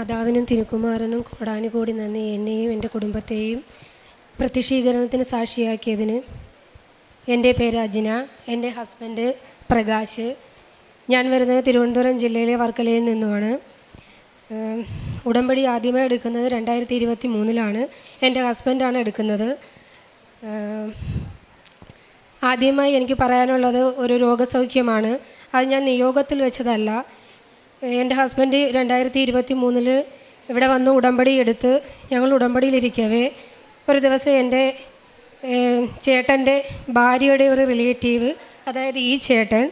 മാതാവിനും തിരുക്കുമാരനും കോടാനുകോടി നന്ദി. എന്നെയും എൻ്റെ കുടുംബത്തെയും പ്രത്യക്ഷീകരണത്തിന് സാക്ഷിയാക്കിയതിന്. എൻ്റെ പേര് അജിന, എൻ്റെ ഹസ്ബൻഡ് പ്രകാശ്. ഞാൻ വരുന്നത് തിരുവനന്തപുരം ജില്ലയിലെ വർക്കലയിൽ നിന്നുമാണ്. ഉടമ്പടി ആദ്യമായി എടുക്കുന്നത് 2023 എൻ്റെ ഹസ്ബൻഡാണ് എടുക്കുന്നത്. ആദ്യമായി എനിക്ക് പറയാനുള്ളത് ഒരു രോഗസൗഖ്യമാണ്. അത് ഞാൻ നിയോഗത്തിൽ വെച്ചതല്ല. എൻ്റെ ഹസ്ബൻഡ് 2023 ഇവിടെ വന്ന് ഉടമ്പടി എടുത്ത് ഞങ്ങൾ ഉടമ്പടിയിലിരിക്കവേ ഒരു ദിവസം എൻ്റെ ചേട്ടൻ്റെ ഭാര്യയുടെ ഒരു റിലേറ്റീവ്, അതായത് ഈ ചേട്ടൻ,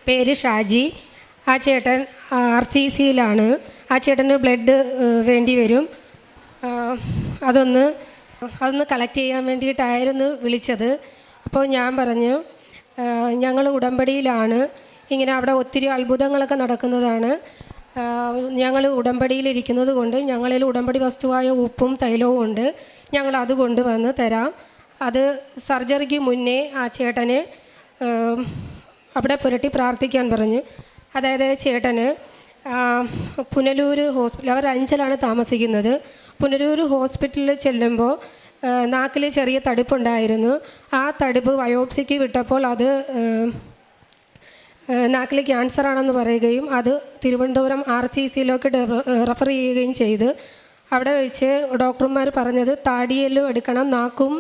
പേര് ഷാജി, ആ ചേട്ടൻ RCCയിലാണ്. ആ ചേട്ടന് ബ്ലഡ് വേണ്ടി വരും. അതൊന്ന് കളക്ട് ചെയ്യാൻ വേണ്ടിയിട്ടായിരുന്നു വിളിച്ചത്. അപ്പോൾ ഞാൻ പറഞ്ഞു, ഞങ്ങൾ ഉടമ്പടിയിലാണ്, ഇങ്ങനെ അവിടെ ഒത്തിരി അത്ഭുതങ്ങളൊക്കെ നടക്കുന്നതാണ്. ഞങ്ങൾ ഉടമ്പടിയിലിരിക്കുന്നത് കൊണ്ട് ഞങ്ങളിൽ ഉടമ്പടി വസ്തുവായ ഉപ്പും തൈലവും ഉണ്ട്, ഞങ്ങൾ അത് കൊണ്ടുവന്ന് തരാം. അത് സർജറിക്ക് മുന്നേ ആ ചേട്ടന് അവിടെ പുരട്ടി പ്രാർത്ഥിക്കാൻ പറഞ്ഞു. അതായത് ചേട്ടന് പുനലൂർ ഹോസ്പിറ്റൽ, അവർ അഞ്ചലാണ് താമസിക്കുന്നത്. പുനലൂർ ഹോസ്പിറ്റലിൽ ചെല്ലുമ്പോൾ നാക്കിൽ ചെറിയ തടിപ്പുണ്ടായിരുന്നു. ആ തടിപ്പ് ബയോപ്സിക്ക് വിട്ടപ്പോൾ അത് നാക്കിൽ ക്യാൻസറാണെന്ന് പറയുകയും അത് തിരുവനന്തപുരം RCCയിലേക്ക് റെഫർ ചെയ്യുകയും ചെയ്ത് അവിടെ വെച്ച് ഡോക്ടർമാർ പറഞ്ഞത് താടിയെല്ലും എടുക്കണം, നാക്കും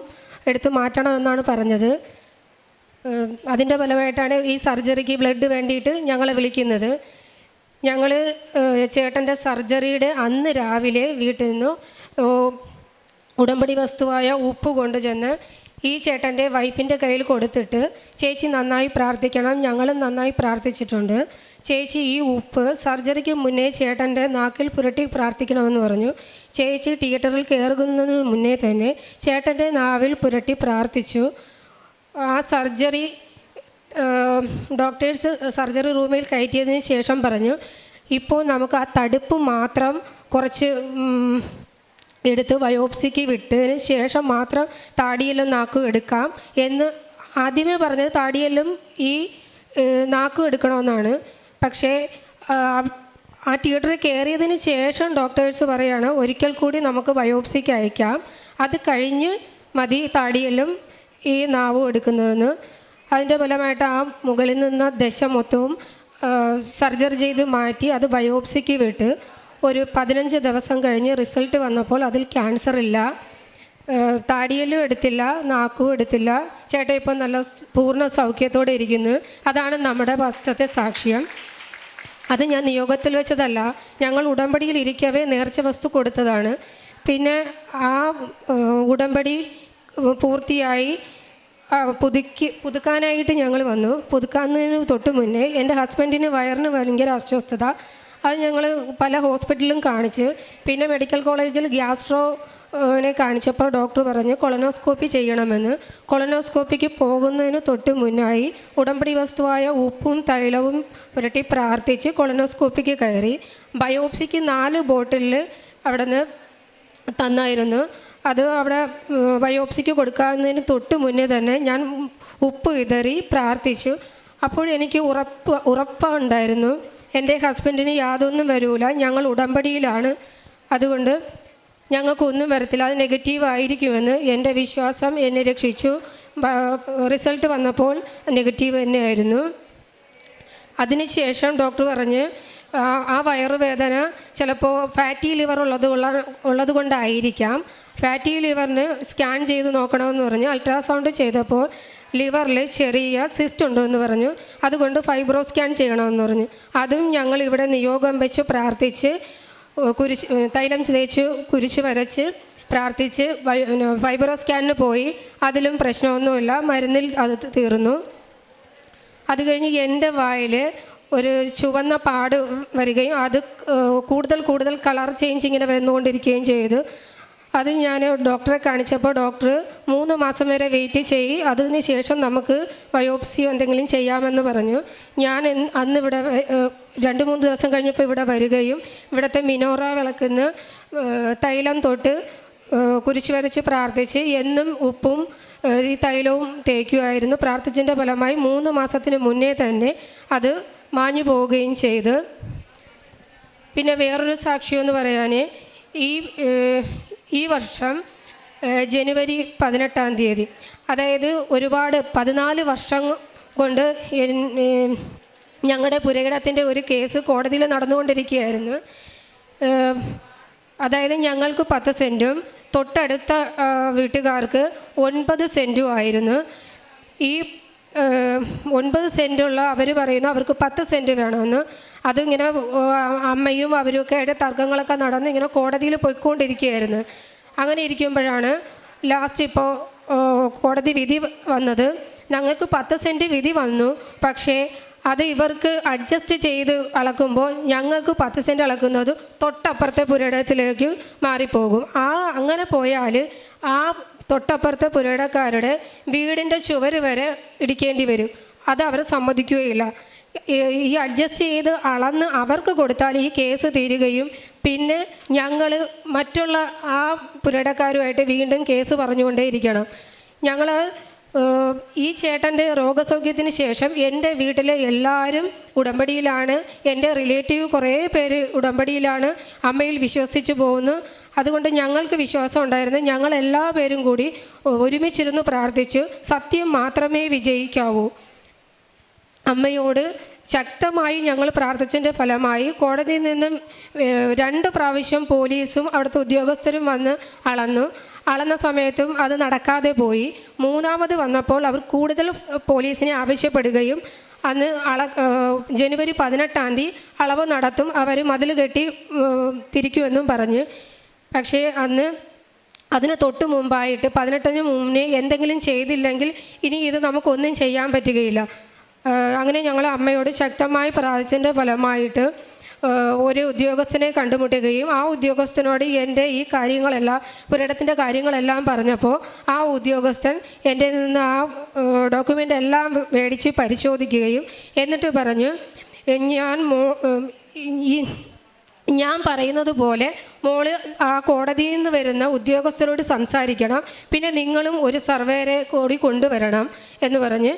എടുത്ത് മാറ്റണം എന്നാണ് പറഞ്ഞത്. അതിൻ്റെ ഫലമായിട്ടാണ് ഈ സർജറിക്ക് ബ്ലഡ് വേണ്ടിയിട്ട് ഞങ്ങളെ വിളിക്കുന്നത്. ഞങ്ങൾ ചേട്ടൻ്റെ സർജറിയുടെ അന്ന് രാവിലെ വീട്ടിൽ നിന്ന് ഉടമ്പടി വസ്തുവായ ഉപ്പ് കൊണ്ടുചെന്ന് ഈ ചേട്ടൻ്റെ വൈഫിൻ്റെ കയ്യിൽ കൊടുത്തിട്ട്, ചേച്ചി നന്നായി പ്രാർത്ഥിക്കണം, ഞങ്ങളും നന്നായി പ്രാർത്ഥിച്ചിട്ടുണ്ട്, ചേച്ചി ഈ ഉപ്പ് സർജറിക്ക് മുന്നേ ചേട്ടൻ്റെ നാക്കിൽ പുരട്ടി പ്രാർത്ഥിക്കണമെന്ന് പറഞ്ഞു. ചേച്ചി തിയേറ്ററിൽ കയറുന്നതിന് മുന്നേ തന്നെ ചേട്ടൻ്റെ നാവിൽ പുരട്ടി പ്രാർത്ഥിച്ചു. ആ സർജറി ഡോക്ടേഴ്സ് സർജറി റൂമിൽ കയറ്റിയതിന് ശേഷം പറഞ്ഞു, ഇപ്പോൾ നമുക്ക് ആ തടുപ്പ് മാത്രം കുറച്ച് എടുത്ത് ബയോപ്സിക്ക് വിട്ടതിന് ശേഷം മാത്രം താടിയെല്ലും നാക്കും എടുക്കാം എന്ന് ആദ്യമേ പറഞ്ഞത്. താടിയെല്ലും ഈ നാക്കും എടുക്കണമെന്നാണ്. പക്ഷേ ആ തിയേറ്ററിൽ കയറിയതിന് ശേഷം ഡോക്ടേഴ്സ് പറയുകയാണ്, ഒരിക്കൽ കൂടി നമുക്ക് ബയോപ്സിക്ക് അയക്കാം, അത് കഴിഞ്ഞ് മതി താടിയെല്ലും ഈ നാവും എടുക്കുന്നതെന്ന്. അതിൻ്റെ ഫലമായിട്ട് ആ മുകളിൽ നിന്ന് ദശ മൊത്തവും സർജറി ചെയ്ത് മാറ്റി അത് ബയോപ്സിക്ക് വിട്ട് ഒരു 15 ദിവസം കഴിഞ്ഞ് റിസൾട്ട് വന്നപ്പോൾ അതിൽ ക്യാൻസർ ഇല്ല, താടിയെല്ലും എടുത്തില്ല, നാക്കും എടുത്തില്ല. ചേട്ടൻ ഇപ്പം നല്ല പൂർണ്ണ സൗഖ്യത്തോടെ ഇരിക്കുന്നു. അതാണ് നമ്മുടെ ഫസ്റ്റത്തെ സാക്ഷ്യം. അത് ഞാൻ നിയോഗത്തിൽ വെച്ചതല്ല, ഞങ്ങൾ ഉടമ്പടിയിൽ ഇരിക്കവേ നേർച്ച വസ്തു കൊടുത്തതാണ്. പിന്നെ ആ ഉടമ്പടി പൂർത്തിയായി പുതുക്കാനായിട്ട് ഞങ്ങൾ വന്നു. പുതുക്കാന്നതിന് തൊട്ട് മുന്നേ എൻ്റെ ഹസ്ബൻഡിന് വയറിന് ഭയങ്കര അസ്വസ്ഥത. അത് ഞങ്ങൾ പല ഹോസ്പിറ്റലിലും കാണിച്ച്, പിന്നെ മെഡിക്കൽ കോളേജിൽ ഗ്യാസ്ട്രോനെ കാണിച്ചപ്പോൾ ഡോക്ടർ പറഞ്ഞ് കൊളനോസ്കോപ്പി ചെയ്യണമെന്ന്. കൊളനോസ്കോപ്പിക്ക് പോകുന്നതിന് തൊട്ട് മുന്നായി ഉടമ്പടി വസ്തുവായ ഉപ്പും തൈലവും പുരട്ടി പ്രാർത്ഥിച്ച് കൊളനോസ്കോപ്പിക്ക് കയറി. ബയോപ്സിക്ക് 4 ബോട്ടിലിൽ അവിടെ നിന്ന് തന്നായിരുന്നു. അത് അവിടെ ബയോപ്സിക്ക് കൊടുക്കാവുന്നതിന് തൊട്ട് മുന്നേ തന്നെ ഞാൻ ഉപ്പ് വിതറി പ്രാർത്ഥിച്ചു. അപ്പോഴെനിക്ക് ഉറപ്പുണ്ടായിരുന്നു എൻ്റെ ഹസ്ബൻഡിന് യാതൊന്നും വരില്ല, ഞങ്ങൾ ഉടമ്പടിയിലാണ്, അതുകൊണ്ട് ഞങ്ങൾക്കൊന്നും വരത്തില്ല, അത് നെഗറ്റീവ് ആയിരിക്കുമെന്ന് എൻ്റെ വിശ്വാസം എന്നെ രക്ഷിച്ചു. റിസൾട്ട് വന്നപ്പോൾ നെഗറ്റീവ് തന്നെയായിരുന്നു. അതിനുശേഷം ഡോക്ടർ പറഞ്ഞ് ആ വയറുവേദന ചിലപ്പോൾ ഫാറ്റി ലിവർ ഉള്ളത് കൊണ്ടായിരിക്കാം, ഫാറ്റി ലിവറിന് സ്കാൻ ചെയ്ത് നോക്കണമെന്ന് പറഞ്ഞു. അൾട്രാസൗണ്ട് ചെയ്തപ്പോൾ ലിവറിൽ ചെറിയ സിസ്റ്റ് ഉണ്ടെന്ന് പറഞ്ഞു. അതുകൊണ്ട് ഫൈബ്രോ സ്കാൻ ചെയ്യണമെന്ന് പറഞ്ഞു. അതും ഞങ്ങൾ ഇവിടെ നിയോഗം വെച്ച് പ്രാർത്ഥിച്ച് തൈലം തേച്ച് കുരിശ് വരച്ച് പ്രാർത്ഥിച്ച് ഫൈബ്രോ സ്കാനിന് പോയി. അതിലും പ്രശ്നമൊന്നുമില്ല, മരുന്നിൽ അത് തീർന്നു. അത് കഴിഞ്ഞ് എൻ്റെ വായിൽ ഒരു ചുവന്ന പാട് വരികയും അത് കൂടുതൽ കളർ ചേഞ്ച് ഇങ്ങനെ വന്നുകൊണ്ടിരിക്കുകയും ചെയ്തു. അത് ഞാൻ ഡോക്ടറെ കാണിച്ചപ്പോൾ ഡോക്ടർ 3 മാസം വരെ വെയിറ്റ് ചെയ്യും, അതിന് ശേഷം നമുക്ക് ബയോപ്സിയോ എന്തെങ്കിലും ചെയ്യാമെന്ന് പറഞ്ഞു. ഞാൻ അന്ന് ഇവിടെ 2-3 ദിവസം കഴിഞ്ഞപ്പോൾ ഇവിടെ വരികയും ഇവിടുത്തെ മിനോറ വിളക്കുന്ന് തൈലം തൊട്ട് കുരിശ് വരച്ച് പ്രാർത്ഥിച്ച് എന്നും ഉപ്പും ഈ തൈലവും തേക്കുമായിരുന്നു. പ്രാർത്ഥിച്ചതിൻ്റെ ഫലമായി 3 മാസത്തിന് മുന്നേ തന്നെ അത് മാഞ്ഞു പോവുകയും ചെയ്ത് പിന്നെ വേറൊരു സാക്ഷ്യമെന്ന് പറയാൻ ഈ വർഷം ജനുവരി 18 അതായത് ഒരുപാട് 14 വർഷം കൊണ്ട് ഞങ്ങളുടെ പുരയിടത്തിൻ്റെ ഒരു കേസ് കോടതിയിൽ നടന്നുകൊണ്ടിരിക്കുകയായിരുന്നു. അതായത് ഞങ്ങൾക്ക് 10 സെൻറ്റും തൊട്ടടുത്ത വീട്ടുകാർക്ക് 9 സെൻറ്റും ആയിരുന്നു. ഈ 9 സെൻറ്റുള്ള അവർ പറയുന്നു അവർക്ക് 10 സെൻറ്റ് വേണമെന്ന്. അതിങ്ങനെ അമ്മയും അവരൊക്കെ ആയിട്ട് തർക്കങ്ങളൊക്കെ നടന്ന് ഇങ്ങനെ കോടതിയിൽ പോയിക്കൊണ്ടിരിക്കുകയായിരുന്നു. അങ്ങനെ ഇരിക്കുമ്പോഴാണ് ലാസ്റ്റ് ഇപ്പോൾ കോടതി വിധി വന്നത്. ഞങ്ങൾക്ക് 10 സെൻറ്റ് വിധി വന്നു. പക്ഷേ അത് ഇവർക്ക് അഡ്ജസ്റ്റ് ചെയ്ത് അളക്കുമ്പോൾ ഞങ്ങൾക്ക് 10 സെൻറ്റ് അളക്കുന്നത് തൊട്ടപ്പുറത്തെ പുരയിടത്തിലേക്ക് മാറിപ്പോകും. അങ്ങനെ പോയാൽ ആ തൊട്ടപ്പുറത്തെ പുരയിടക്കാരുടെ വീടിൻ്റെ ചുവര് വരെ ഇടിക്കേണ്ടി വരും. അത് അവർ സമ്മതിക്കുകയില്ല. ഈ അഡ്ജസ്റ്റ് ചെയ്ത് അളന്ന് അവർക്ക് കൊടുത്താൽ ഈ കേസ് തീരുകയും പിന്നെ ഞങ്ങൾ മറ്റുള്ള ആ പുരയിടക്കാരുമായിട്ട് വീണ്ടും കേസ് പറഞ്ഞുകൊണ്ടേയിരിക്കണം. ഞങ്ങൾ ഈ ചേട്ടൻ്റെ രോഗസൗഖ്യത്തിന് ശേഷം എൻ്റെ വീട്ടിലെ എല്ലാവരും ഉടമ്പടിയിലാണ്. എൻ്റെ റിലേറ്റീവ് കുറേ പേര് ഉടമ്പടിയിലാണ്. അമ്മയിൽ വിശ്വസിച്ച് പോകുന്നു. അതുകൊണ്ട് ഞങ്ങൾക്ക് വിശ്വാസം ഉണ്ടായിരുന്നു. ഞങ്ങളെല്ലാ പേരും കൂടി ഒരുമിച്ചിരുന്ന് പ്രാർത്ഥിച്ചു. സത്യം മാത്രമേ വിജയിക്കാവൂ. അമ്മയോട് ശക്തമായി ഞങ്ങൾ പ്രാർത്ഥിച്ചതിൻ്റെ ഫലമായി കോടതിയിൽ നിന്നും 2 പ്രാവശ്യം പോലീസും അവിടുത്തെ ഉദ്യോഗസ്ഥരും വന്ന് അളന്ന സമയത്തും അത് നടക്കാതെ പോയി. 3ാമത് വന്നപ്പോൾ അവർ കൂടുതൽ പോലീസിനെ ആവശ്യപ്പെടുകയും അന്ന് ജനുവരി 18 അളവ് നടത്തും, അവർ മതിൽ കെട്ടി തിരിക്കുമെന്നും പറഞ്ഞ്. പക്ഷേ അതിന് തൊട്ട് മുമ്പായിട്ട് 18 മുന്നേ എന്തെങ്കിലും ചെയ്തില്ലെങ്കിൽ ഇനി ഇത് നമുക്കൊന്നും ചെയ്യാൻ പറ്റുകയില്ല. അങ്ങനെ ഞങ്ങൾ അമ്മയോട് ശക്തമായി പ്രാർത്ഥിച്ചതിൻ്റെ ഫലമായിട്ട് ഒരു ഉദ്യോഗസ്ഥനെ കണ്ടുമുട്ടുകയും ആ ഉദ്യോഗസ്ഥനോട് എൻ്റെ ഈ കാര്യങ്ങളെല്ലാം പുരയിടത്തിൻ്റെ കാര്യങ്ങളെല്ലാം പറഞ്ഞപ്പോൾ ആ ഉദ്യോഗസ്ഥൻ എൻ്റെ നിന്ന് ആ ഡോക്യുമെൻ്റ് എല്ലാം മേടിച്ച് പരിശോധിക്കുകയും എന്നിട്ട് പറഞ്ഞു, ഞാൻ പറയുന്നത് പോലെ മോള് ആ കോടതിയിൽ നിന്ന് വരുന്ന ഉദ്യോഗസ്ഥരോട് സംസാരിക്കണം, പിന്നെ നിങ്ങളും ഒരു സർവേരെ കൂടി കൊണ്ടുവരണം എന്ന് പറഞ്ഞ്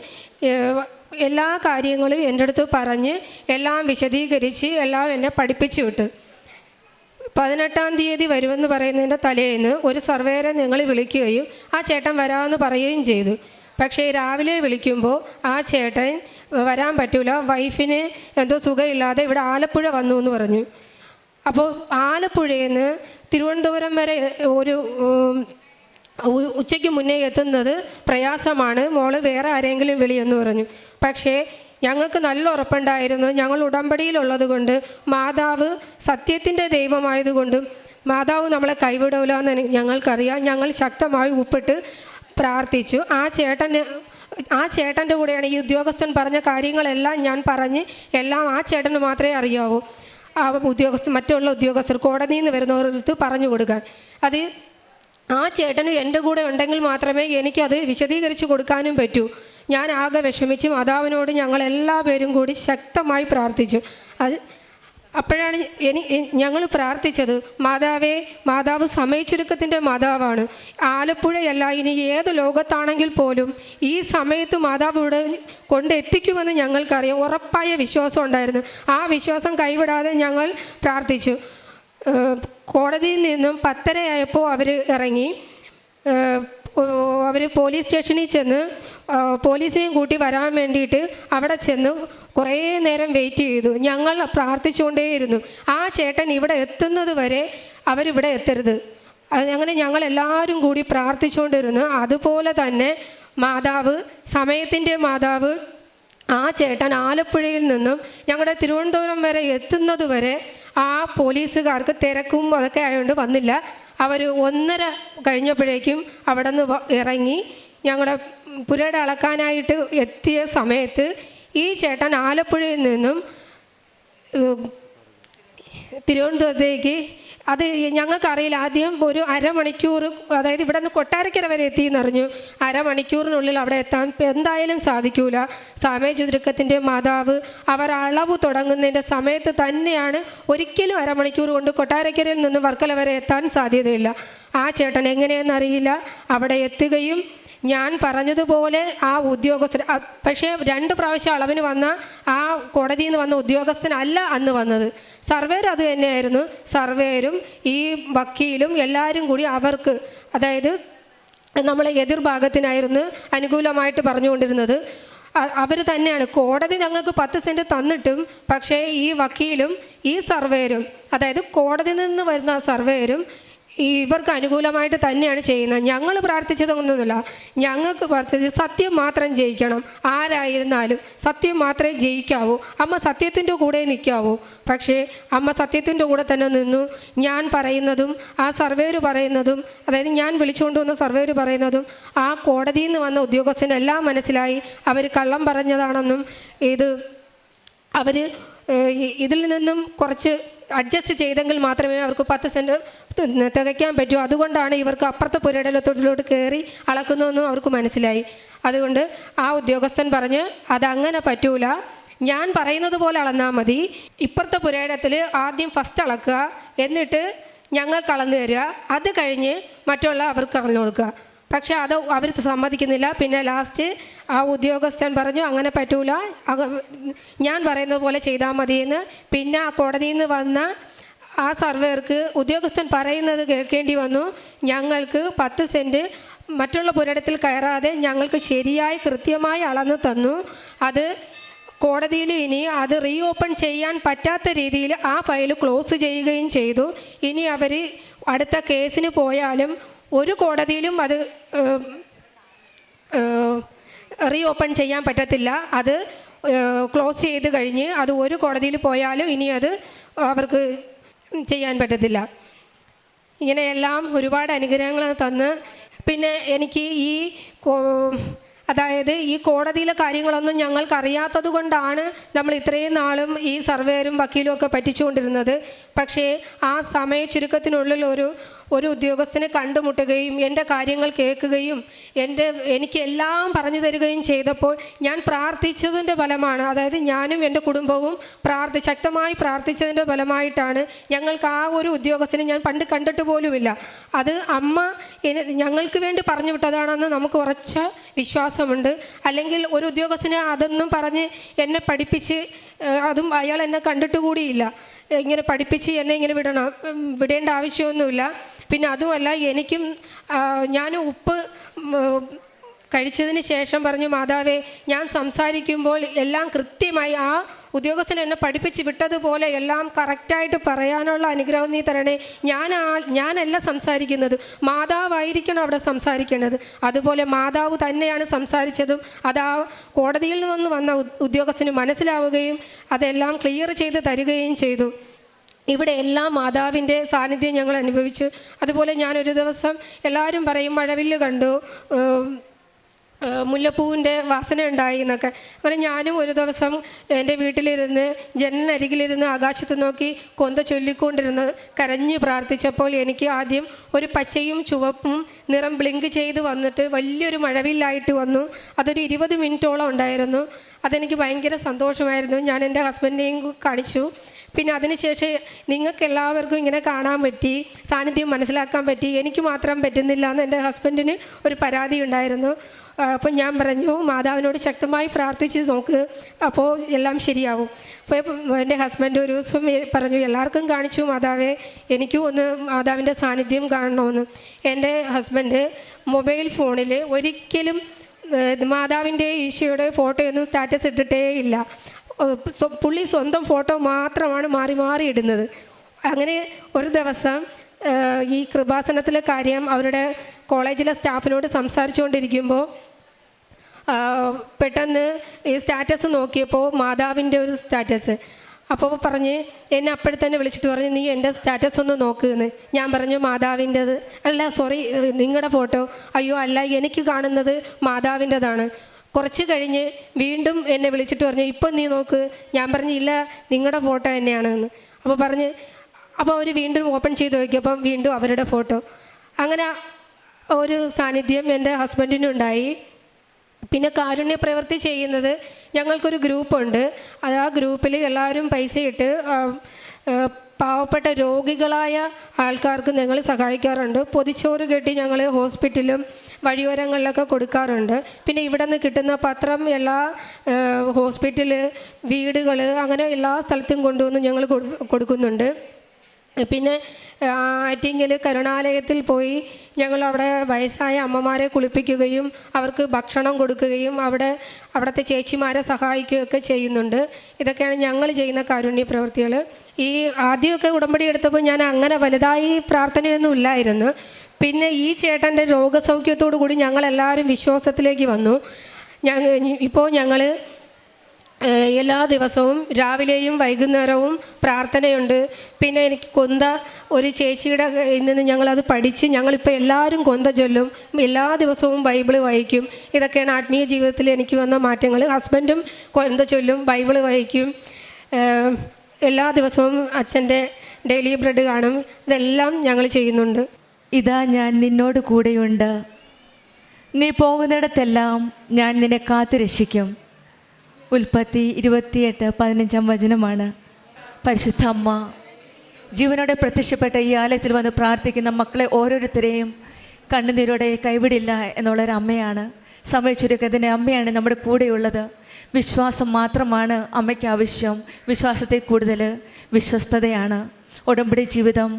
എല്ലാ കാര്യങ്ങളും എൻ്റെ അടുത്ത് പറഞ്ഞ് എല്ലാം വിശദീകരിച്ച് എല്ലാം എന്നെ പഠിപ്പിച്ചു വിട്ട്. 18 തീയതി വരുമെന്ന് പറയുന്നതിൻ്റെ തലേന്ന് ഒരു സർവേരെ ഞങ്ങൾ വിളിക്കുകയും ആ ചേട്ടൻ വരാമെന്ന് പറയുകയും ചെയ്തു. പക്ഷേ രാവിലെ വിളിക്കുമ്പോൾ ആ ചേട്ടൻ വരാൻ പറ്റൂല, വൈഫിന് എന്തോ സുഖമില്ലാതെ ഇവിടെ ആലപ്പുഴ വന്നു എന്ന് പറഞ്ഞു. അപ്പോൾ ആലപ്പുഴയിൽ നിന്ന് തിരുവനന്തപുരം വരെ ഒരു ഉച്ചയ്ക്ക് മുന്നേ എത്തുന്നത് പ്രയാസമാണ്, മോള് വേറെ ആരെങ്കിലും വിളിയെന്ന് പറഞ്ഞു. പക്ഷേ ഞങ്ങൾക്ക് നല്ല ഉറപ്പുണ്ടായിരുന്നു, ഞങ്ങൾ ഉടമ്പടിയിലുള്ളത് കൊണ്ട് മാതാവ് സത്യത്തിൻ്റെ ദൈവമായതുകൊണ്ടും മാതാവ് നമ്മളെ കൈവിടില്ല എന്ന് ഞങ്ങൾക്കറിയാം. ഞങ്ങൾ ശക്തമായി ഉപ്പിട്ട് പ്രാർത്ഥിച്ചു. ആ ചേട്ടൻ്റെ കൂടെയാണ് ഈ ഉദ്യോഗസ്ഥൻ പറഞ്ഞ കാര്യങ്ങളെല്ലാം ഞാൻ പറഞ്ഞ് എല്ലാം ആ ചേട്ടന് മാത്രമേ അറിയാവൂ. ആ മറ്റുള്ള ഉദ്യോഗസ്ഥർ കോടതിയിൽ നിന്ന് വരുന്നവർക്ക് പറഞ്ഞു കൊടുക്കാൻ. അത് ആ ചേട്ടന് എൻ്റെ കൂടെ ഉണ്ടെങ്കിൽ മാത്രമേ എനിക്കത് വിശദീകരിച്ച് കൊടുക്കാനും പറ്റൂ. ഞാൻ ആകെ വിഷമിച്ച് മാതാവിനോട് ഞങ്ങളെല്ലാ പേരും കൂടി ശക്തമായി പ്രാർത്ഥിച്ചു. അപ്പോഴാണ് ഞങ്ങൾ പ്രാർത്ഥിച്ചത്, മാതാവ് സമയച്ചുരുക്കത്തിൻ്റെ മാതാവാണ്. ആലപ്പുഴയല്ല, ഇനി ഏത് ലോകത്താണെങ്കിൽ പോലും ഈ സമയത്ത് മാതാവ് ഇവിടെ കൊണ്ടെത്തിക്കുമെന്ന് ഞങ്ങൾക്കറിയാം. ഉറപ്പായ വിശ്വാസം ഉണ്ടായിരുന്നു. ആ വിശ്വാസം കൈവിടാതെ ഞങ്ങൾ പ്രാർത്ഥിച്ചു. കോടതിയിൽ നിന്നും 10:30 ആയപ്പോൾ അവർ ഇറങ്ങി. അവർ പോലീസ് സ്റ്റേഷനിൽ ചെന്ന് പോലീസിനെയും കൂട്ടി വരാൻ വേണ്ടിയിട്ട് അവിടെ ചെന്ന് കുറേ നേരം വെയിറ്റ് ചെയ്തു. ഞങ്ങൾ പ്രാർത്ഥിച്ചുകൊണ്ടേയിരുന്നു, ആ ചേട്ടൻ ഇവിടെ എത്തുന്നത് വരെ അവരിവിടെ എത്തരുത്. അങ്ങനെ ഞങ്ങളെല്ലാവരും കൂടി പ്രാർത്ഥിച്ചുകൊണ്ടിരുന്നു. അതുപോലെ തന്നെ സമയത്തിൻ്റെ മാതാവ് ആ ചേട്ടൻ ആലപ്പുഴയിൽ നിന്നും ഞങ്ങളുടെ തിരുവനന്തപുരം വരെ എത്തുന്നത് വരെ ആ പോലീസുകാർക്ക് തിരക്കും അതൊക്കെ ആയതുകൊണ്ട് വന്നില്ല. അവർ 1:30 കഴിഞ്ഞപ്പോഴേക്കും അവിടെ നിന്ന് ഇറങ്ങി ഞങ്ങളുടെ പുരയുടെ അളക്കാനായിട്ട് എത്തിയ സമയത്ത് ഈ ചേട്ടൻ ആലപ്പുഴയിൽ നിന്നും തിരുവനന്തപുരത്തേക്ക്, അത് ഞങ്ങൾക്കറിയില്ല, ആദ്യം ഒരു അരമണിക്കൂർ, അതായത് ഇവിടെ നിന്ന് കൊട്ടാരക്കര വരെ എത്തിയെന്നറിഞ്ഞു. അരമണിക്കൂറിനുള്ളിൽ അവിടെ എത്താൻ എന്തായാലും സാധിക്കൂല. സമയചുരുക്കത്തിൻ്റെ മാതാവ് അവർ അളവ് തുടങ്ങുന്നതിൻ്റെ സമയത്ത് തന്നെയാണ്. ഒരിക്കലും അരമണിക്കൂർ കൊണ്ട് കൊട്ടാരക്കരയിൽ നിന്ന് വർക്കല വരെ എത്താൻ സാധ്യതയില്ല. ആ ചേട്ടൻ എങ്ങനെയെന്നറിയില്ല അവിടെ എത്തുകയും ഞാൻ പറഞ്ഞതുപോലെ ആ ഉദ്യോഗസ്ഥർ, പക്ഷേ 2 പ്രാവശ്യം അളവിന് വന്ന ആ കോടതിയിൽ നിന്ന് വന്ന ഉദ്യോഗസ്ഥനല്ല അന്ന് വന്നത്, സർവേയർ അത് തന്നെയായിരുന്നു. സർവേയരും ഈ വക്കീലും എല്ലാവരും കൂടി അവർക്ക്, അതായത് നമ്മളെ എതിർഭാഗത്തിനായിരുന്നു അനുകൂലമായിട്ട് പറഞ്ഞുകൊണ്ടിരുന്നത്. അവർ തന്നെയാണ്. കോടതി ഞങ്ങൾക്ക് 10 സെൻറ്റ് തന്നിട്ടും പക്ഷേ ഈ വക്കീലും ഈ സർവേയരും, അതായത് കോടതിയിൽ നിന്ന് വരുന്ന സർവേയരും ഇവർക്ക് അനുകൂലമായിട്ട് തന്നെയാണ് ചെയ്യുന്നത്. ഞങ്ങൾ പ്രാർത്ഥിച്ചതൊന്നുമില്ല. ഞങ്ങൾക്ക് പ്രാർത്ഥിച്ചത് സത്യം മാത്രം ജയിക്കണം, ആരായിരുന്നാലും സത്യം മാത്രമേ ജയിക്കാവൂ. അമ്മ സത്യത്തിൻ്റെ കൂടെ നിൽക്കാവൂ. പക്ഷേ അമ്മ സത്യത്തിൻ്റെ കൂടെ തന്നെ നിന്നു. ഞാൻ പറയുന്നതും ആ സർവേയർ പറയുന്നതും, അതായത് ഞാൻ വിളിച്ചുകൊണ്ട് വന്ന സർവേയർ പറയുന്നതും ആ കോടതിയിൽ നിന്ന് വന്ന ഉദ്യോഗസ്ഥനെല്ലാം മനസ്സിലായി. അവർ കള്ളം പറഞ്ഞതാണെന്നും അവർ ഇതിൽ നിന്നും കുറച്ച് അഡ്ജസ്റ്റ് ചെയ്തെങ്കിൽ മാത്രമേ അവർക്ക് 10 സെൻറ്റ് തികയ്ക്കാൻ പറ്റൂ. അതുകൊണ്ടാണ് ഇവർക്ക് അപ്പുറത്തെ പുരയിടത്തോട്ടിലോട്ട് കയറി അളക്കുന്നതെന്നും അവർക്ക് മനസ്സിലായി. അതുകൊണ്ട് ആ ഉദ്യോഗസ്ഥൻ പറഞ്ഞ് അതങ്ങനെ പറ്റൂല, ഞാൻ പറയുന്നത് പോലെ അളന്നാൽ മതി. ഇപ്പുറത്തെ പുരയിടത്തിൽ ആദ്യം ഫസ്റ്റ് അളക്കുക, എന്നിട്ട് ഞങ്ങൾക്ക് അളന്നു തരിക, അത് കഴിഞ്ഞ് മറ്റുള്ള അവർക്ക് അളന്നു കൊടുക്കുക. പക്ഷേ അത് അവർ സമ്മതിക്കുന്നില്ല. പിന്നെ ലാസ്റ്റ് ആ ഉദ്യോഗസ്ഥൻ പറഞ്ഞു അങ്ങനെ പറ്റൂല, ഞാൻ പറയുന്നത് പോലെ ചെയ്താൽ മതിയെന്ന്. പിന്നെ ആ കോടതിയിൽ നിന്ന് വന്ന ആ സർവേയർക്ക് ഉദ്യോഗസ്ഥൻ പറയുന്നത് കേൾക്കേണ്ടി വന്നു. ഞങ്ങൾക്ക് 10 സെൻറ്റ് മറ്റുള്ള പുരയിടത്തിൽ കയറാതെ ഞങ്ങൾക്ക് ശരിയായി കൃത്യമായി അളന്ന് തന്നു. അത് കോടതിയിൽ ഇനി അത് റീ ഓപ്പൺ ചെയ്യാൻ പറ്റാത്ത രീതിയിൽ ആ ഫയൽ ക്ലോസ് ചെയ്യുകയും ചെയ്തു. ഇനി അവർ അടുത്ത കേസിന് പോയാലും ഒരു കോടതിയിലും അത് റീ ഓപ്പൺ ചെയ്യാൻ പറ്റത്തില്ല. അത് ക്ലോസ് ചെയ്ത് കഴിഞ്ഞ് അത് ഒരു കോടതിയിൽ പോയാലും ഇനി അത് അവർക്ക് ചെയ്യാൻ പറ്റത്തില്ല. ഇങ്ങനെയെല്ലാം ഒരുപാട് അനുഗ്രഹങ്ങൾ തന്ന്, പിന്നെ എനിക്ക് അതായത് ഈ കോടതിയിലെ കാര്യങ്ങളൊന്നും ഞങ്ങൾക്കറിയാത്തത് കൊണ്ടാണ് നമ്മൾ ഇത്രയും നാളും ഈ സർവേയറും വക്കീലും ഒക്കെ പറ്റിച്ചുകൊണ്ടിരുന്നത്. പക്ഷേ ആ സമയ ചുരുക്കത്തിനുള്ളിൽ ഒരു ഉദ്യോഗസ്ഥനെ കണ്ടുമുട്ടുകയും എൻ്റെ കാര്യങ്ങൾ കേൾക്കുകയും എനിക്ക് എല്ലാം പറഞ്ഞു തരികയും ചെയ്തപ്പോൾ ഞാൻ പ്രാർത്ഥിച്ചതിൻ്റെ ഫലമാണ്, അതായത് ഞാനും എൻ്റെ കുടുംബവും ശക്തമായി പ്രാർത്ഥിച്ചതിൻ്റെ ഫലമായിട്ടാണ് ഞങ്ങൾക്ക് ആ ഒരു ഉദ്യോഗസ്ഥനെ ഞാൻ പണ്ട് കണ്ടിട്ട് പോലുമില്ല. അത് അമ്മ ഞങ്ങൾക്ക് വേണ്ടി പറഞ്ഞു വിട്ടതാണെന്ന് നമുക്ക് ഉറച്ച വിശ്വാസമുണ്ട്. അല്ലെങ്കിൽ ഒരു ഉദ്യോഗസ്ഥനെ അതൊന്നും പറഞ്ഞ് എന്നെ പഠിപ്പിച്ച്, അതും അയാൾ എന്നെ കണ്ടിട്ട് കൂടിയില്ല, ഇങ്ങനെ പഠിപ്പിച്ച് എന്നെ ഇങ്ങനെ വിടേണ്ട ആവശ്യമൊന്നുമില്ല. പിന്നെ അതുമല്ല, ഞാൻ ഉപ്പ് കഴിച്ചതിന് ശേഷം പറഞ്ഞു, മാതാവേ ഞാൻ സംസാരിക്കുമ്പോൾ എല്ലാം കൃത്യമായി ആ ഉദ്യോഗസ്ഥൻ എന്നെ പഠിപ്പിച്ച് വിട്ടതുപോലെ എല്ലാം കറക്റ്റായിട്ട് പറയാനുള്ള അനുഗ്രഹം നീ തരണേ. ഞാനല്ല സംസാരിക്കുന്നത്, മാതാവായിരിക്കണം അവിടെ സംസാരിക്കേണ്ടത്. അതുപോലെ മാതാവ് തന്നെയാണ് സംസാരിച്ചതും അത് ആ കോടതിയിൽ നിന്ന് വന്ന ഉദ്യോഗസ്ഥന് മനസ്സിലാവുകയും അതെല്ലാം ക്ലിയർ ചെയ്ത് തരികയും ചെയ്തു. ഇവിടെ എല്ലാം മാതാവിൻ്റെ സാന്നിധ്യം ഞങ്ങൾ അനുഭവിച്ചു. അതുപോലെ ഞാനൊരു ദിവസം, എല്ലാവരും പറയും മഴവില്ല് കണ്ടു, മുല്ലപ്പൂവിൻ്റെ വാസന ഉണ്ടായി എന്നൊക്കെ. അങ്ങനെ ഞാനും ഒരു ദിവസം എൻ്റെ വീട്ടിലിരുന്ന് ജനലിനരികിലിരുന്ന് ആകാശത്ത് നോക്കി കൊന്ത ചൊല്ലിക്കൊണ്ടിരുന്ന് കരഞ്ഞു പ്രാർത്ഥിച്ചപ്പോൾ എനിക്ക് ആദ്യം ഒരു പച്ചയും ചുവപ്പും നിറം ബ്ലിങ്ക് ചെയ്ത് വന്നിട്ട് വലിയൊരു മഴവില്ലായിട്ട് വന്നു. അതൊരു 20 മിനിറ്റോളം ഉണ്ടായിരുന്നു. അതെനിക്ക് ഭയങ്കര സന്തോഷമായിരുന്നു. ഞാൻ എൻ്റെ ഹസ്ബൻഡിനെയും കാണിച്ചു. പിന്നെ അതിനുശേഷം നിങ്ങൾക്ക് എല്ലാവർക്കും ഇങ്ങനെ കാണാൻ പറ്റി, സാന്നിധ്യം മനസ്സിലാക്കാൻ പറ്റി, എനിക്ക് മാത്രം പറ്റുന്നില്ല എന്ന് എൻ്റെ ഹസ്ബൻഡിന് ഒരു പരാതി ഉണ്ടായിരുന്നു. അപ്പം ഞാൻ പറഞ്ഞു, മാതാവിനോട് ശക്തമായി പ്രാർത്ഥിച്ച് നോക്ക്, അപ്പോൾ എല്ലാം ശരിയാവും. അപ്പോൾ എൻ്റെ ഹസ്ബൻഡ് ഒരു ദിവസം പറഞ്ഞു, എല്ലാവർക്കും കാണിച്ചു മാതാവേ, എനിക്കും ഒന്ന് മാതാവിൻ്റെ സാന്നിധ്യം കാണണമെന്ന്. എൻ്റെ ഹസ്ബൻഡ് മൊബൈൽ ഫോണിൽ ഒരിക്കലും മാതാവിൻ്റെ ഈശോയുടെ ഫോട്ടോയൊന്നും സ്റ്റാറ്റസ് ഇട്ടിട്ടേ ഇല്ല. പുള്ളി സ്വന്തം ഫോട്ടോ മാത്രമാണ് മാറി മാറി ഇടുന്നത്. അങ്ങനെ ഒരു ദിവസം ഈ കൃപാസനത്തിലെ കാര്യം അവരുടെ കോളേജിലെ സ്റ്റാഫിനോട് സംസാരിച്ചുകൊണ്ടിരിക്കുമ്പോൾ പെട്ടെന്ന് ഈ സ്റ്റാറ്റസ് നോക്കിയപ്പോൾ മാതാവിൻ്റെ ഒരു സ്റ്റാറ്റസ്. അപ്പോൾ പറഞ്ഞ് എന്നെ അപ്പോഴത്തന്നെ വിളിച്ചിട്ട് പറഞ്ഞു, നീ എൻ്റെ സ്റ്റാറ്റസ് ഒന്ന് നോക്കുമെന്ന്. ഞാൻ പറഞ്ഞു, മാതാവിൻ്റെത് അല്ല, സോറി, നിങ്ങളുടെ ഫോട്ടോ. അയ്യോ അല്ല, എനിക്ക് കാണുന്നത് മാതാവിൻ്റെതാണ്. കുറച്ച് കഴിഞ്ഞ് വീണ്ടും എന്നെ വിളിച്ചിട്ട് പറഞ്ഞു, ഇപ്പം നീ നോക്ക്. ഞാൻ പറഞ്ഞു, ഇല്ല, നിങ്ങളുടെ ഫോട്ടോ തന്നെയാണെന്ന്. അപ്പോൾ അവർ വീണ്ടും ഓപ്പൺ ചെയ്ത് നോക്കിയപ്പം വീണ്ടും അവരുടെ ഫോട്ടോ. അങ്ങനെ ഒരു സാന്നിധ്യം എൻ്റെ ഹസ്ബൻഡിനുണ്ടായി. പിന്നെ കാരുണ്യ പ്രവൃത്തി ചെയ്യുന്നത്, ഞങ്ങൾക്കൊരു ഗ്രൂപ്പുണ്ട്. ആ ഗ്രൂപ്പിൽ എല്ലാവരും പൈസ ഇട്ട് പാവപ്പെട്ട രോഗികളായ ആൾക്കാർക്ക് ഞങ്ങൾ സഹായിക്കാറുണ്ട്. പൊതിച്ചോറ് കെട്ടി ഞങ്ങൾ ഹോസ്പിറ്റലും വഴിയോരങ്ങളിലൊക്കെ കൊടുക്കാറുണ്ട്. പിന്നെ ഇവിടെ നിന്ന് കിട്ടുന്ന പത്രം എല്ലാ ഹോസ്പിറ്റല്, വീടുകൾ, അങ്ങനെ എല്ലാ സ്ഥലത്തും കൊണ്ടുവന്ന് ഞങ്ങൾ കൊടുക്കുന്നുണ്ട്. പിന്നെ ആറ്റിങ്ങൽ കരുണാലയത്തിൽ പോയി ഞങ്ങൾ അവിടെ വയസ്സായ അമ്മമാരെ കുളിപ്പിക്കുകയും അവർക്ക് ഭക്ഷണം കൊടുക്കുകയും അവിടുത്തെ ചേച്ചിമാരെ സഹായിക്കുകയൊക്കെ ചെയ്യുന്നുണ്ട്. ഇതൊക്കെയാണ് ഞങ്ങൾ ചെയ്യുന്ന കാരുണ്യ പ്രവൃത്തികൾ. ഈ ആദ്യമൊക്കെ ഉടമ്പടി എടുത്തപ്പോൾ ഞാൻ അങ്ങനെ വലുതായി പ്രാർത്ഥനയൊന്നും ഇല്ലായിരുന്നു. പിന്നെ ഈ ചേട്ടൻ്റെ രോഗസൗഖ്യത്തോടു കൂടി ഞങ്ങളെല്ലാവരും വിശ്വാസത്തിലേക്ക് വന്നു. ഇപ്പോൾ ഞങ്ങൾ എല്ലാ ദിവസവും രാവിലെയും വൈകുന്നേരവും പ്രാർത്ഥനയുണ്ട്. പിന്നെ എനിക്ക് കൊന്ത ഒരു ചേച്ചിയുടെ നിന്ന് ഞങ്ങളത് പഠിച്ച് ഞങ്ങളിപ്പോൾ എല്ലാവരും കൊന്ത ചൊല്ലും. എല്ലാ ദിവസവും ബൈബിള് വായിക്കും. ഇതൊക്കെയാണ് ആത്മീയ ജീവിതത്തിൽ എനിക്ക് വന്ന മാറ്റങ്ങൾ. ഹസ്ബൻഡും കൊന്ത ചൊല്ലും, ബൈബിള് വായിക്കും. എല്ലാ ദിവസവും അച്ഛൻ്റെ ഡെയിലി ബ്രെഡ് കാണും. ഇതെല്ലാം ഞങ്ങൾ ചെയ്യുന്നുണ്ട്. ഇതാ ഞാൻ നിന്നോട് കൂടെയുണ്ട്, നീ പോകുന്നിടത്തെല്ലാം ഞാൻ നിന്നെ കാത്തു രക്ഷിക്കും. ഉൽപ്പത്തി 28:15 പരിശുദ്ധ അമ്മ ജീവനോടെ പ്രത്യക്ഷപ്പെട്ട ഈ ആലയത്തിൽ വന്ന് പ്രാർത്ഥിക്കുന്ന മക്കളെ ഓരോരുത്തരെയും കണ്ണുനീരോടെ കൈവിടില്ല എന്നുള്ളൊരമ്മയാണ്. സമയച്ചുരുക്കത്തിൻ്റെ അമ്മയാണ് നമ്മുടെ കൂടെയുള്ളത്. വിശ്വാസം മാത്രമാണ് അമ്മയ്ക്ക് ആവശ്യം. വിശ്വാസത്തെ കൂടുതൽ വിശ്വസ്തതയാണ്. ഉടമ്പടി ജീവിതം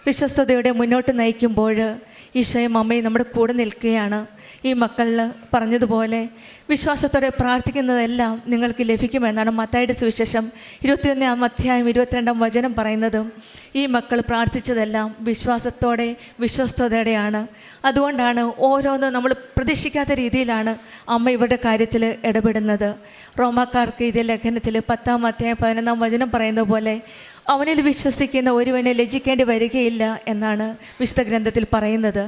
വിശ്വസ്തയോടെ മുന്നോട്ട് നയിക്കുമ്പോൾ ഈശോയും അമ്മയും നമ്മുടെ കൂടെ നിൽക്കുകയാണ്. ഈ മക്കളിൽ പറഞ്ഞതുപോലെ വിശ്വാസത്തോടെ പ്രാർത്ഥിക്കുന്നതെല്ലാം നിങ്ങൾക്ക് ലഭിക്കുമെന്നാണ് മത്തായിയുടെ സുവിശേഷം 21:22 പറയുന്നത്. ഈ മക്കൾ പ്രാർത്ഥിച്ചതെല്ലാം വിശ്വാസത്തോടെ വിശ്വസ്തയോടെയാണ്. അതുകൊണ്ടാണ് ഓരോന്നും നമ്മൾ പ്രതീക്ഷിക്കാത്ത രീതിയിലാണ് അമ്മ ഇവരുടെ കാര്യത്തിൽ ഇടപെടുന്നത്. റോമാക്കാർക്ക് ഇതേ ലേഖനത്തിൽ 10:11 പറയുന്ന പോലെ അവനിൽ വിശ്വസിക്കുന്ന ഒരുവനെ ലജ്ജിക്കേണ്ടി വരികയില്ല എന്നാണ് വിശുദ്ധ ഗ്രന്ഥത്തിൽ പറയുന്നത്.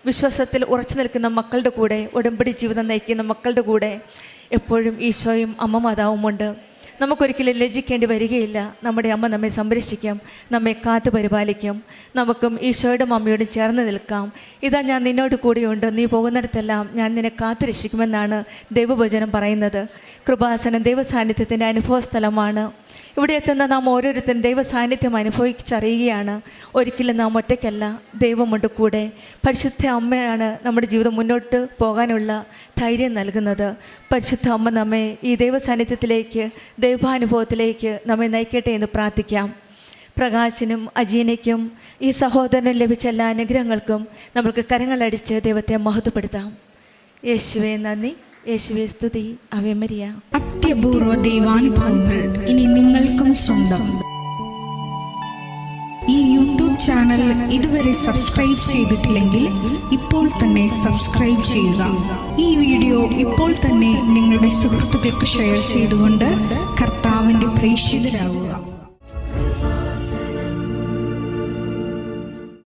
വിശ്വാസത്തിൽ ഉറച്ചു നിൽക്കുന്ന മക്കളുടെ കൂടെ, ഉടമ്പടി ജീവിതം നയിക്കുന്ന മക്കളുടെ കൂടെ എപ്പോഴും ഈശോയും അമ്മ മാതാവുമുണ്ട്. നമുക്കൊരിക്കലും ലജ്ജിക്കേണ്ടി വരികയില്ല. നമ്മുടെ അമ്മ നമ്മെ സംരക്ഷിക്കും, നമ്മെ കാത്തു പരിപാലിക്കും. നമുക്കും ഈശോയോടും അമ്മയോടും ചേർന്ന് നിൽക്കാം. ഇതാ ഞാൻ നിന്നോട് കൂടെയുണ്ട്, നീ പോകുന്നിടത്തെല്ലാം ഞാൻ നിന്നെ കാത്തു രക്ഷിക്കുമെന്നാണ് ദൈവവചനം പറയുന്നത്. കൃപാസനം ദൈവസാന്നിധ്യത്തിൻ്റെ അനുഭവ സ്ഥലമാണ്. ഇവിടെ എത്തുന്ന നാം ഓരോരുത്തരും ദൈവസാന്നിധ്യം അനുഭവിച്ചറിയുകയാണ്. ഒരിക്കലും നാം ഒറ്റയ്ക്കല്ല, ദൈവമുണ്ട് കൂടെ. പരിശുദ്ധ അമ്മയാണ് നമ്മുടെ ജീവിതം മുന്നോട്ട് പോകാനുള്ള ധൈര്യം നൽകുന്നത്. പരിശുദ്ധ അമ്മ നമ്മെ ഈ ദൈവസാന്നിധ്യത്തിലേക്ക്, ദൈവാനുഭവത്തിലേക്ക് നമ്മെ നയിക്കട്ടെ എന്ന് പ്രാർത്ഥിക്കാം. പ്രകാശനും അജീനയ്ക്കും ഈ സഹോദരനും ലഭിച്ച എല്ലാ അനുഗ്രഹങ്ങൾക്കും നമ്മൾക്ക് കരങ്ങളടിച്ച് ദൈവത്തെ മഹത്വപ്പെടുത്താം. യേശുവേ നന്ദി, യേശുവേ സ്തുതി, ആവേ മരിയ. അത്യപൂർവ ദൈവാനുഭവങ്ങൾ ഇനി നിങ്ങൾക്കും സ്വന്തം. ഈ യൂട്യൂബ് ചാനൽ ഇതുവരെ സബ്സ്ക്രൈബ് ചെയ്തിട്ടില്ലെങ്കിൽ ഇപ്പോൾ തന്നെ സബ്സ്ക്രൈബ് ചെയ്യുക. ഈ വീഡിയോ ഇപ്പോൾ തന്നെ നിങ്ങളുടെ സുഹൃത്തുക്കൾക്ക് ഷെയർ ചെയ്തുകൊണ്ട് കർത്താവിൻ്റെ പ്രേക്ഷിതരാകുക.